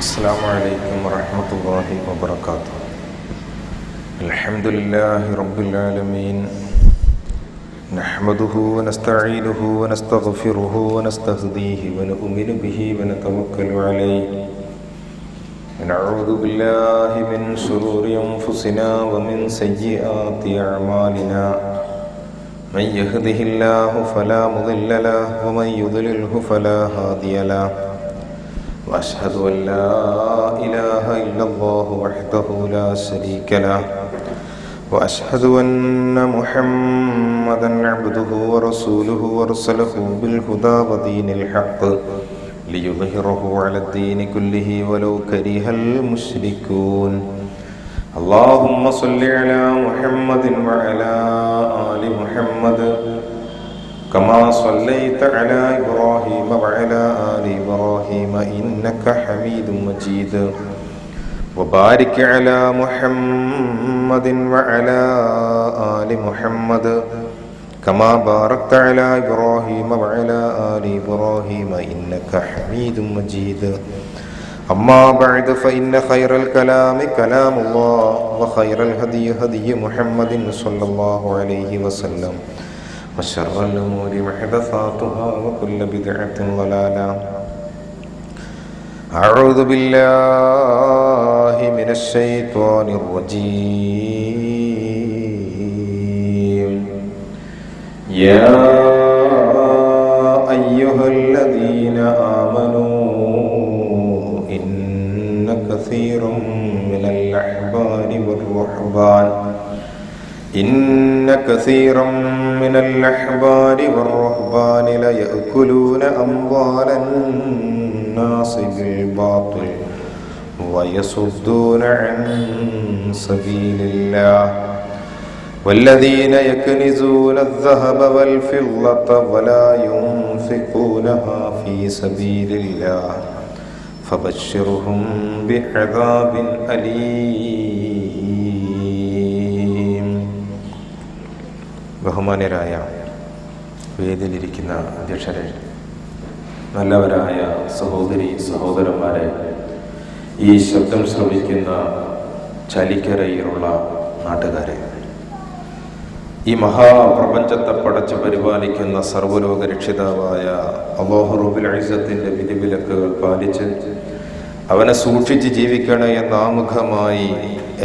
അസ്സലാമു അലൈക്കും വറഹ്മത്തുള്ളാഹി വബറകാതുഹു. അൽഹംദുലില്ലാഹി റബ്ബിൽ ആലമീൻ. നഹ്മദുഹു വനസ്തഈനുഹു വനസ്തഗ്ഫിറുഹു വനസ്തഹ്ദീഹി വനുഅ്മിനു ബിഹി വനതവക്കലു അലൈഹി. വനഊദു ബില്ലാഹി മിൻ ശുറൂരി അൻഫുസിനാ വമിൻ സയ്യിആതി അഅ്മാലിനാ. മൻ യഹ്ദിഹില്ലാഹു ഫലാ മുദില്ല ലഹു വമൻ യുദ്ലിൽഹു ഫലാ ഹാദിയ ലഹു. وأشهد أن لا إله إلا الله وحده لا شريك له وأشهد أن محمدا عبده ورسوله أرسله بالهدى ودين الحق ليظهره على الدين كله ولو كره المشركون. اللهم صل على محمد وعلى آل محمد كما صليت على إبراهيم وعلى آل إبراهيم إنك حميد مجيد. وبارك على محمد وعلى آل محمد كما باركت على إبراهيم وعلى آل إبراهيم إنك حميد مجيد. أما بعد فإن خير الكلام كلام الله وخير الهدي هدي محمد صلى الله عليه وسلم وشر الأمور محدثاتها وكل بدعة ضلالة. أعوذ بالله من الشيطان الرجيم. يا أيها الذين آمنوا إن كثيرا من الأحبار والرهبان والرهبان ليأكلون أموال الناس بالباطل ويصدون عن سبيل الله والذين يكنزون الذهب والفضة ولا ينفقونها في سبيل الله فبشرهم بعذاب أليم. ബഹുമാന്യരായ വേദിയിലിരിക്കുന്ന അധ്യക്ഷരെ, നല്ലവരായ സഹോദരി സഹോദരന്മാരെ, ഈ ശബ്ദം ശ്രവിക്കുന്ന ചാലിക്കരയിലുള്ള നാട്ടുകാരെ, ഈ മഹാപ്രപഞ്ചത്തെ പടച്ച് പരിപാലിക്കുന്ന സർവ്വലോക രക്ഷിതാവായ അല്ലാഹു റബ്ബുൽ ഇസ്സത്തിന്റെ വിധിവിലക്കുകൾ പാലിച്ച് അവനെ സൂക്ഷിച്ച് ജീവിക്കണേ എന്ന ആമുഖമായി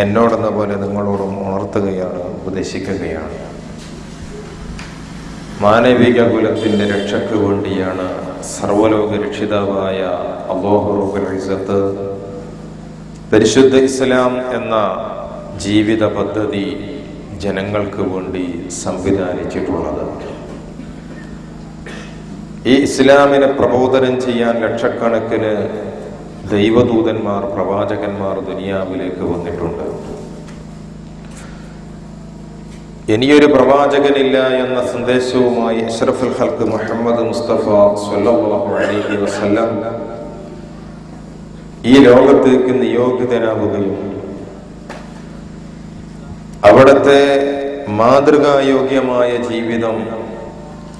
എന്നോടെന്ന പോലെ നിങ്ങളോടും ഉണർത്തുകയാണ്, ഉപദേശിക്കുകയാണ്. മാനവിക കുലത്തിന്റെ രക്ഷയ്ക്ക് വേണ്ടിയാണ് സർവ്വലോക രക്ഷിതാവായ അല്ലാഹു റബ്ബുൽ ഇസ്സത്ത് പരിശുദ്ധ ഇസ്ലാം എന്ന ജീവിത പദ്ധതി ജനങ്ങൾക്ക് വേണ്ടി സംവിധാനിച്ചിട്ടുള്ളത്. ഈ ഇസ്ലാമിനെ പ്രബോധനം ചെയ്യാൻ ലക്ഷക്കണക്കിന് ദൈവദൂതന്മാർ, പ്രവാചകന്മാർ ദുനിയാവിലേക്ക് വന്നിട്ടുണ്ട്. ഇനിയൊരു പ്രവാചകനില്ല എന്ന സന്ദേശവുമായി അഷ്റഫുൽ ഖൽഖ് മുഹമ്മദ് മുസ്തഫ സ്വല്ലല്ലാഹു അലൈഹി വസല്ലം ഈ ലോകത്തേക്ക് നിയോഗിതനാവുകയും അവിടുത്തെ മാതൃകായോഗ്യമായ ജീവിതം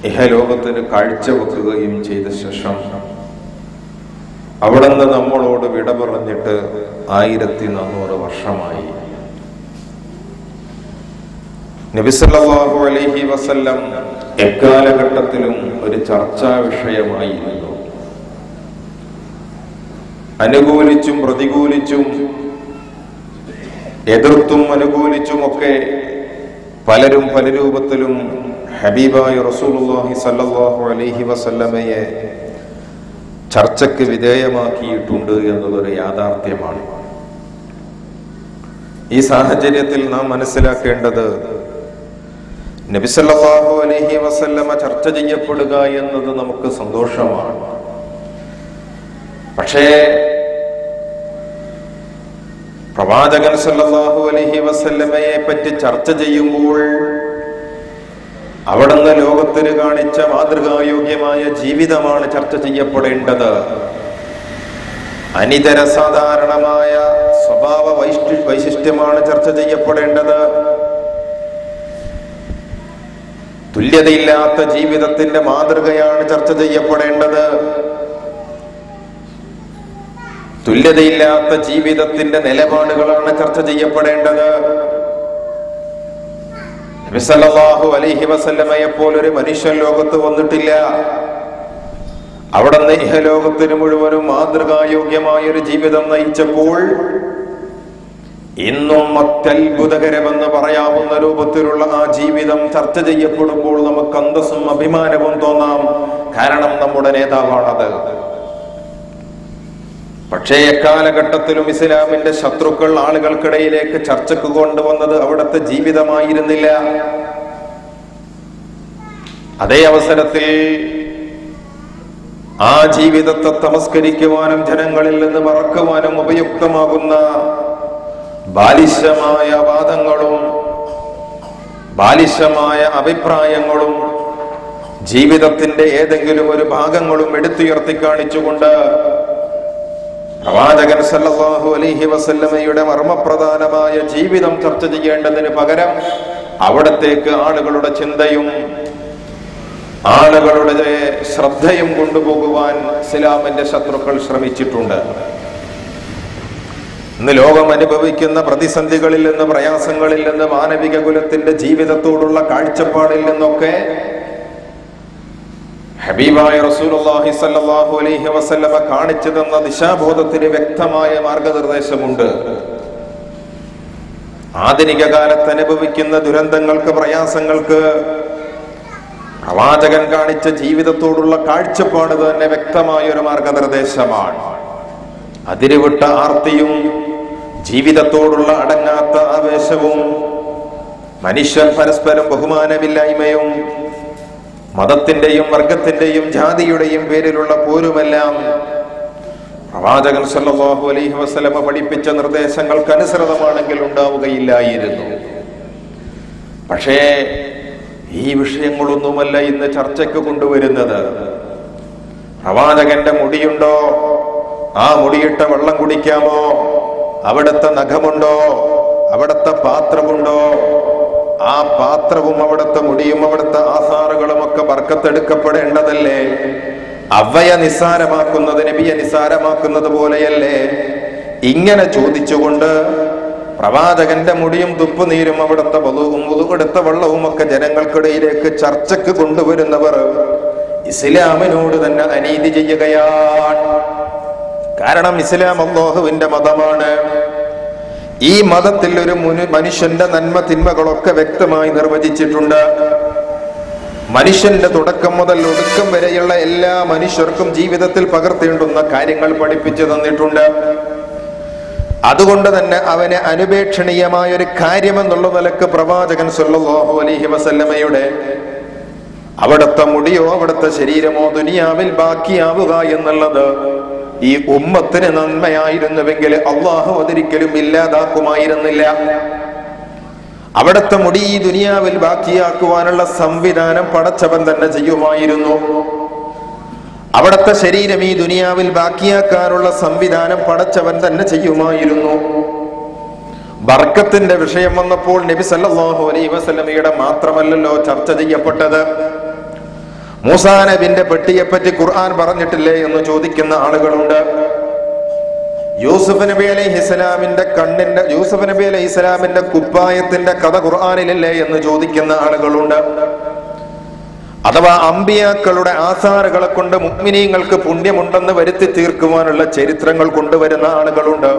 ഇഹലോകത്തിന് കാഴ്ചവെക്കുകയും ചെയ്ത ശേഷം അവിടുന്ന് നമ്മളോട് വിട പറഞ്ഞിട്ട് 1400 വർഷമായി. നബി സല്ലല്ലാഹു അലൈഹി വസല്ലം എക്കാലഘട്ടത്തിലും ഒരു ചർച്ചാ വിഷയമായിരുന്നു. അനുകൂലിച്ചും പ്രതികൂലിച്ചും എതിർത്തും അനുകൂലിച്ചുമൊക്കെ പലരും പല രൂപത്തിലും ഹബീബായ റസൂലുള്ളാഹി സല്ലല്ലാഹു അലൈഹി വസല്ലമയെ ചർച്ചയ്ക്ക് വിധേയമാക്കിയിട്ടുണ്ട് എന്നതൊരു യാഥാർത്ഥ്യമാണ്. ഈ സാഹചര്യത്തിൽ നാം മനസ്സിലാക്കേണ്ടത്, നബി സല്ലല്ലാഹു അലൈഹി വസല്ലമ ചർച്ച ചെയ്യപ്പെടുക എന്നത് നമുക്ക് സന്തോഷമാണ്. പക്ഷേ പ്രവാചകൻ സല്ലല്ലാഹു അലൈഹി വസല്ലമയെ പറ്റി ചർച്ച ചെയ്യുമ്പോൾ അവിടുന്ന് ലോകത്തിന് കാണിച്ച മാതൃകായോഗ്യമായ ജീവിതമാണ് ചർച്ച ചെയ്യപ്പെടേണ്ടത്. അനിതര സാധാരണമായ സ്വഭാവ വൈശിഷ്ട്യമാണ് ചർച്ച ചെയ്യപ്പെടേണ്ടത്. തുല്യതയില്ലാത്ത ജീവിതത്തിന്റെ മാതൃകയാണ് ചർച്ച ചെയ്യപ്പെടേണ്ടത്. തുല്യതയില്ലാത്ത ജീവിതത്തിന്റെ നിലപാടുകളാണ് ചർച്ച ചെയ്യപ്പെടേണ്ടത്. നബി സല്ലല്ലാഹു അലൈഹി വസല്ലമയെ പോലൊരു മനുഷ്യൻ ലോകത്ത് വന്നിട്ടില്ല. അവിടുന്ന് ഇഹലോകത്തിന് മുഴുവനും മാതൃകായോഗ്യമായൊരു ജീവിതം നയിച്ചപ്പോൾ ഇന്നും അത്യത്ഭുതകരമെന്ന് പറയാവുന്ന രൂപത്തിലുള്ള ആ ജീവിതം ചർച്ച ചെയ്യപ്പെടുമ്പോൾ നമുക്ക് അന്തസ്സും അഭിമാനവും തോന്നാം. കാരണം നമ്മുടെ നേതാവാണത്. പക്ഷേ എക്കാലഘട്ടത്തിലും ഇസ്ലാമിന്റെ ശത്രുക്കൾ ആളുകൾക്കിടയിലേക്ക് ചർച്ചക്ക് കൊണ്ടുവന്നത് അവിടുത്തെ ജീവിതമായിരുന്നില്ല. അതേ അവസരത്തിൽ ആ ജീവിതത്തെ തമസ്കരിക്കുവാനും ജനങ്ങളിൽ നിന്ന് മറക്കുവാനും ഉപയുക്തമാകുന്ന ബാലിശമായ വാദങ്ങളും ബാലിശമായ അഭിപ്രായങ്ങളും ജീവിതത്തിന്റെ ഏതെങ്കിലും ഒരു ഭാഗങ്ങളും എടുത്തുയർത്തി കാണിച്ചുകൊണ്ട് പ്രവാചകൻ സല്ലല്ലാഹു അലൈഹി വസല്ലമയുടെ മർമ്മപ്രധാനമായ ജീവിതം ചർച്ച ചെയ്യേണ്ടതിന് പകരം അവിടത്തേക്ക് ആളുകളുടെ ചിന്തയും ആളുകളുടെ ശ്രദ്ധയും കൊണ്ടുപോകുവാൻ ഇസ്ലാമിന്റെ ശത്രുക്കൾ ശ്രമിച്ചിട്ടുണ്ട്. ഇന്ന് ലോകം അനുഭവിക്കുന്ന പ്രതിസന്ധികളിൽ നിന്ന്, പ്രയാസങ്ങളിൽ നിന്ന്, മാനവിക കുലത്തിന്റെ ജീവിതത്തോടുള്ള കാഴ്ചപ്പാടിൽ നിന്നൊക്കെ ഹബീബായ റസൂലുള്ളാഹി സ്വല്ലല്ലാഹു അലൈഹി വസല്ലമ കാണിച്ചു തന്ന ദിശാബോധത്തിന് വ്യക്തമായ മാർഗനിർദ്ദേശമുണ്ട്. ആധുനിക കാലത്ത് അനുഭവിക്കുന്ന ദുരന്തങ്ങൾക്ക്, പ്രയാസങ്ങൾക്ക് പ്രവാചകൻ കാണിച്ച ജീവിതത്തോടുള്ള കാഴ്ചപ്പാട് തന്നെ വ്യക്തമായ ഒരു മാർഗനിർദ്ദേശമാണ്. അതിരുവിട്ട ആർത്തിയും ജീവിതത്തോടുള്ള അടങ്ങാത്ത ആവേശവും മനുഷ്യൻ പരസ്പരം ബഹുമാനമില്ലായ്മയും മതത്തിന്റെയും വർഗത്തിന്റെയും ജാതിയുടെയും പേരിലുള്ള പോരുമെല്ലാം പ്രവാചകൻ സല്ലല്ലാഹു അലൈഹി വസല്ലമ പഠിപ്പിച്ച നിർദ്ദേശങ്ങൾക്ക് അനുസൃതമാണെങ്കിൽ ഉണ്ടാവുകയില്ലായിരുന്നു. പക്ഷേ ഈ വിഷയങ്ങളൊന്നുമല്ല ഇന്ന് ചർച്ചയ്ക്ക് കൊണ്ടുവരുന്നത്. പ്രവാചകന്റെ മുടിയുണ്ടോ? ആ മുടിയിട്ട വെള്ളം കുടിക്കാമോ? അവിടുത്തെ നഖമുണ്ടോ? അവിടുത്തെ പാത്രമുണ്ടോ? ആ പാത്രവും അവിടുത്തെ മുടിയും അവിടുത്തെ ആസാറുകളും ഒക്കെ ബർക്കത്തെടുക്കപ്പെടേണ്ടതല്ലേ? അവയെ നിസ്സാരമാക്കുന്നത്, നബിയെ നിസ്സാരമാക്കുന്നത് പോലെയല്ലേ? ഇങ്ങനെ ചോദിച്ചുകൊണ്ട് പ്രവാചകന്റെ മുടിയും തുപ്പുനീരും അവിടുത്തെ എടുത്ത വെള്ളവും ഒക്കെ ജനങ്ങൾക്കിടയിലേക്ക് ചർച്ചക്ക് കൊണ്ടുവരുന്നവർ ഇസ്ലാമിനോട് തന്നെ അനീതി ചെയ്യുകയാണ്. കാരണം ഇസ്ലാം അല്ലാഹുവിന്റെ മതമാണ്. ഈ മതത്തിൽ ഒരു മനുഷ്യന്റെ നന്മ തിന്മകളൊക്കെ വ്യക്തമായി നിർവചിച്ചിട്ടുണ്ട്. മനുഷ്യന്റെ തുടക്കം മുതൽ ഒടുക്കം വരെയുള്ള എല്ലാ മനുഷ്യർക്കും ജീവിതത്തിൽ പകർത്തേണ്ടുന്ന കാര്യങ്ങൾ പഠിപ്പിച്ചു തന്നിട്ടുണ്ട്. അതുകൊണ്ട് തന്നെ അവന് അനുപേക്ഷണീയമായ ഒരു കാര്യമെന്നുള്ള നിലക്ക് പ്രവാചകൻ സല്ലല്ലാഹു അലൈഹി വസല്ലമയുടെ അവിടുത്തെ മുടിയോ അവിടുത്തെ ശരീരമോ ദുനിയാവിൽ ബാക്കിയാവുക എന്നുള്ളത് ഈ ഉമ്മത്തിന് നന്മയായിരുന്നുവെങ്കിൽ അള്ളാഹു അതൊരിക്കലും ഇല്ലാതാക്കുമായിരുന്നില്ല. അവിടുത്തെ മുടി ഈ ദുനിയാവിൽ ബാക്കിയാക്കുവാനുള്ള സംവിധാനം പടച്ചവൻ തന്നെ ചെയ്യുമായിരുന്നു. അവിടുത്തെ ശരീരം ഈ ദുനിയാവിൽ ബാക്കിയാക്കാനുള്ള സംവിധാനം പടച്ചവൻ തന്നെ ചെയ്യുമായിരുന്നു. ബർക്കത്തിന്റെ വിഷയം വന്നപ്പോൾ നബി സല്ലല്ലാഹു അലൈഹി വസല്ലമയുടെ മാത്രമല്ലല്ലോ ചർച്ച ചെയ്യപ്പെട്ടത്. മൂസാ നബിന്റെ പെട്ടിയെപ്പറ്റി ഖുർആൻ പറഞ്ഞിട്ടില്ലേ എന്ന് ചോദിക്കുന്ന ആളുകളുണ്ട്. യൂസുഫ് നബി അലൈഹിസ്സലാമിന്റെ കുപ്പായത്തിന്റെ കഥ ഖുർആനിലില്ലേ എന്ന് ചോദിക്കുന്ന ആളുകളുണ്ട്. അഥവാ അമ്പിയാക്കളുടെ ആസാറുകളെ കൊണ്ട് മുഅ്മിനീങ്ങൾക്ക് പുണ്യമുണ്ടെന്ന് വരുത്തി തീർക്കുവാനുള്ള ചരിത്രങ്ങൾ കൊണ്ടുവരുന്ന ആളുകളുണ്ട്.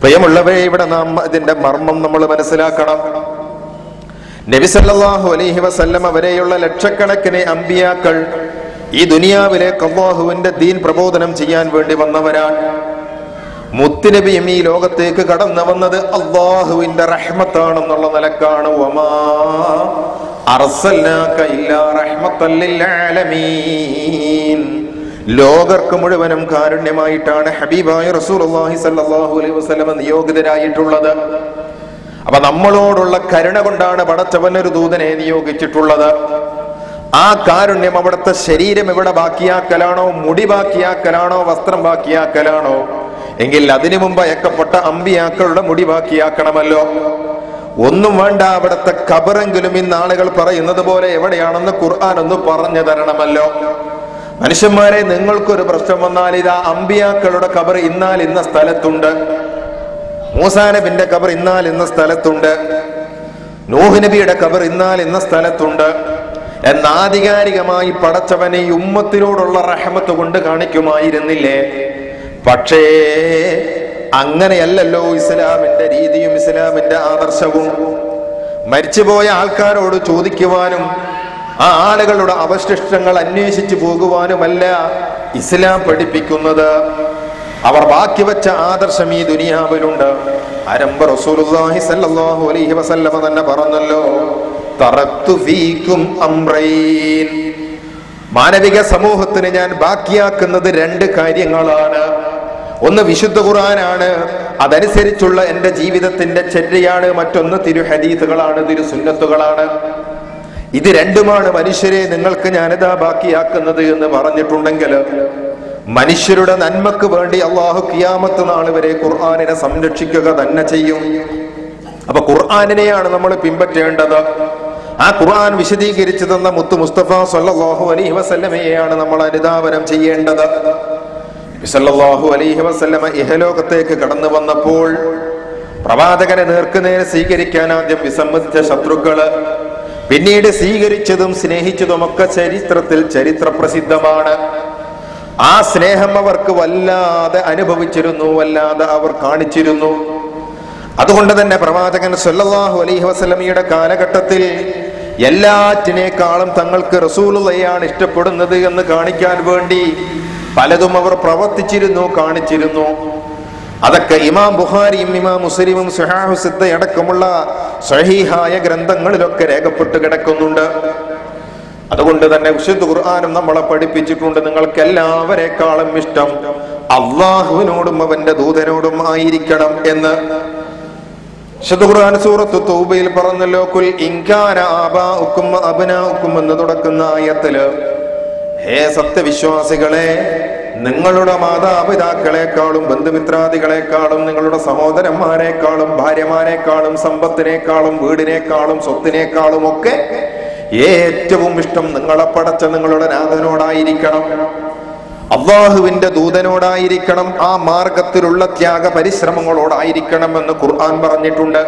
പ്രിയമുള്ളവരെ, ഇവിടെ നാം ഇതിന്റെ മർമ്മം നമ്മൾ മനസ്സിലാക്കണം. നബി സല്ലല്ലാഹു അലൈഹി വസല്ലമ വരെയുള്ള ലക്ഷക്കണക്കിന് അമ്പിയാക്കൾ ഈ ദുനിയാവിലേക്ക് അല്ലാഹുവിന്റെ ദീൻ പ്രബോധനം ചെയ്യാൻ വേണ്ടി വന്നവരാണ്. മുത്തുനബിയും ഈ ലോകത്തേക്ക് കടന്നു വന്നത് അല്ലാഹുവിന്റെ റഹ്മത്താണെന്നുള്ള നിലക്കാണ്. വമാ അർസൽനാക ഇല്ലാ റഹ്മത്തൽ ലിൽ ആലമീൻ. ലോകർക്ക് മുഴുവനും കാരുണ്യമായിട്ടാണ് ഹബീബായ റസൂലുള്ളാഹി സ്വല്ലല്ലാഹു അലൈഹി വസല്ലമ നിയോഗിതരായിട്ടുള്ളത്. അപ്പൊ നമ്മളോടുള്ള കരുണ കൊണ്ടാണ് പടച്ചവൻ ഒരു ദൂതനെ നിയോഗിച്ചിട്ടുള്ളത്. ആ കാരുണ്യം അവിടുത്തെ ശരീരം ഇവിടെ ബാക്കിയാക്കലാണോ, മുടി ബാക്കിയാക്കലാണോ, വസ്ത്രം ബാക്കിയാക്കലാണോ എങ്കിൽ അതിനു മുമ്പ് അയക്കപ്പെട്ട അമ്പിയാക്കളുടെ മുടി ബാക്കിയാക്കണമല്ലോ. ഒന്നും വേണ്ട, അവിടുത്തെ ഖബറെങ്കിലും ഇന്ന് ആളുകൾ പറയുന്നത് പോലെ എവിടെയാണെന്ന് ഖുർആൻ ഒന്ന് പറഞ്ഞു തരണമല്ലോ. മനുഷ്യന്മാരെ, നിങ്ങൾക്കൊരു പ്രശ്നം വന്നാൽ ഇതാ അമ്പിയാക്കളുടെ ഖബർ ഇന്നാൽ ഇന്ന സ്ഥലത്തുണ്ട്, മൂസാ നബിന്റെ ഖബർ ഇന്നാൽ ഇന്ന സ്ഥലത്തുണ്ട്, നൂഹ് നബിയുടെ ഖബർ ഇന്നാൽ ഇന്ന സ്ഥലത്തുണ്ട് എന്നാധികാരികമായി പടച്ചവനെ ഈ ഉമ്മത്തിനോടുള്ള റഹ്മത്ത് കൊണ്ട് കാണിക്കുമായിരുന്നില്ലേ? പക്ഷേ അങ്ങനെയല്ലല്ലോ ഇസ്ലാമിന്റെ രീതിയും ഇസ്ലാമിന്റെ ആദർശവും. മരിച്ചുപോയ ആൾക്കാരോട് ചോദിക്കുവാനും ആ ആളുകളുടെ അവശിഷ്ടങ്ങൾ അന്വേഷിച്ചു പോകുവാനുമല്ല ഇസ്ലാം പഠിപ്പിക്കുന്നത്. അവർ ബാക്കി വെച്ച ആദർശം ഈ ദുനിയാവിലുണ്ട്. ആരംഭ റസൂലുള്ളാഹി സ്വല്ലല്ലാഹു അലൈഹി വസല്ലമ തന്നെ പറഞ്ഞല്ലോ, തറക്തു ഫീകും അംറൈൻ, മാനവിക സമൂഹത്തിന് ഞാൻ ബാക്കിയാക്കുന്നത് 2 കാര്യങ്ങളാണ്. ഒന്ന് വിശുദ്ധ ഖുർആനാണ്, അതനുസരിച്ചുള്ള എന്റെ ജീവിതത്തിന്റെ ചര്യയാണ്. മറ്റൊന്ന് തിരുഹദീസുകളാണ്, തിരുസുന്നത്തുകളാണ്. ഇത് രണ്ടുമാണ് മനുഷ്യരെ നിങ്ങൾക്ക് ഞാനിതാ ബാക്കിയാക്കുന്നത് എന്ന് പറഞ്ഞിട്ടുണ്ടെങ്കിൽ മനുഷ്യരുടെ നന്മക്ക് വേണ്ടി അള്ളാഹു ഖിയാമത്ത് നാൾ വരെ ഖുർആനിനെ സംരക്ഷിക്കുക തന്നെ ചെയ്യും. അപ്പൊ ഖുർആനിനെയാണ് നമ്മൾ പിൻപറ്റേണ്ടത്. ആ ഖുർആൻ വിശദീകരിച്ചു തന്ന മുത്തു മുസ്തഫ സല്ലല്ലാഹു അലൈഹി വസല്ലമയെയാണ് നമ്മൾ അനുധാവനം ചെയ്യേണ്ടത്. സല്ലല്ലാഹു അലൈഹി വസല്ലമ ഇഹലോകത്തേക്ക് കടന്നു വന്നപ്പോൾ പ്രവാചകനെ നേർക്കുനേരെ സ്വീകരിക്കാൻ ആദ്യം വിസമ്മതിച്ച ശത്രുക്കള്, പിന്നീട് സ്വീകരിച്ചതും സ്നേഹിച്ചതുമൊക്കെ ചരിത്രത്തിൽ ചരിത്ര പ്രസിദ്ധമാണ്. ആ സ്നേഹം അവർക്ക് വല്ലാതെ അനുഭവിച്ചിരുന്നു, വല്ലാതെ അവർ കാണിച്ചിരുന്നു. അതുകൊണ്ട് തന്നെ പ്രവാചകൻ സല്ലല്ലാഹു അലൈഹി വസല്ലമയുടെ കാലഘട്ടത്തിൽ എല്ലാറ്റിനേക്കാളും തങ്ങൾക്ക് റസൂലുള്ളയെയാണ് ഇഷ്ടപ്പെടുന്നത് എന്ന് കാണിക്കാൻ വേണ്ടി പലതും അവർ പ്രവർത്തിച്ചിരുന്നു, കാണിച്ചിരുന്നു. അതൊക്കെ ഇമാം ബുഖാരിയും ഇമാം മുസ്ലിമും സ്വഹീഹു സിദ്ദ അടക്കമുള്ള സ്വഹീഹായ ഗ്രന്ഥങ്ങളിലൊക്കെ രേഖപ്പെട്ട് കിടക്കുന്നുണ്ട്. അതുകൊണ്ട് തന്നെ വിശുദ്ധ ഖുർആനും നമ്മളെ പഠിപ്പിച്ചിട്ടുണ്ട്, നിങ്ങൾക്ക് എല്ലാവരെക്കാളും ഇഷ്ടം അള്ളാഹുവിനോടും അവന്റെ ദൂതനോടും ആയിരിക്കണം എന്ന്. വിശുദ്ധ ഖുർആൻ സൂറത്തു തൗബയിൽ പറഞ്ഞല്ലോ, കുൽ ഇൻകാന ആബാഉക്കും അബ്നാഉക്കും എന്ന് തുടക്കുന്ന ആയത്തില്, ഹേ സത്യവിശ്വാസികളെ, നിങ്ങളുടെ മാതാപിതാക്കളെക്കാളും ബന്ധുമിത്രാദികളെക്കാളും നിങ്ങളുടെ സഹോദരന്മാരെക്കാളും ഭാര്യമാരെക്കാളും സമ്പത്തിനേക്കാളും വീടിനേക്കാളും സ്വത്തിനേക്കാളും ഒക്കെ ഏറ്റവും ഇഷ്ടം നിങ്ങളെ പടച്ച നിങ്ങളുടെ നാഥനോടായിരിക്കണം, അള്ളാഹുവിന്റെ ദൂതനോടായിരിക്കണം, ആ മാർഗത്തിലുള്ള ത്യാഗ പരിശ്രമങ്ങളോടായിരിക്കണം എന്ന് ഖുർആൻ പറഞ്ഞിട്ടുണ്ട്.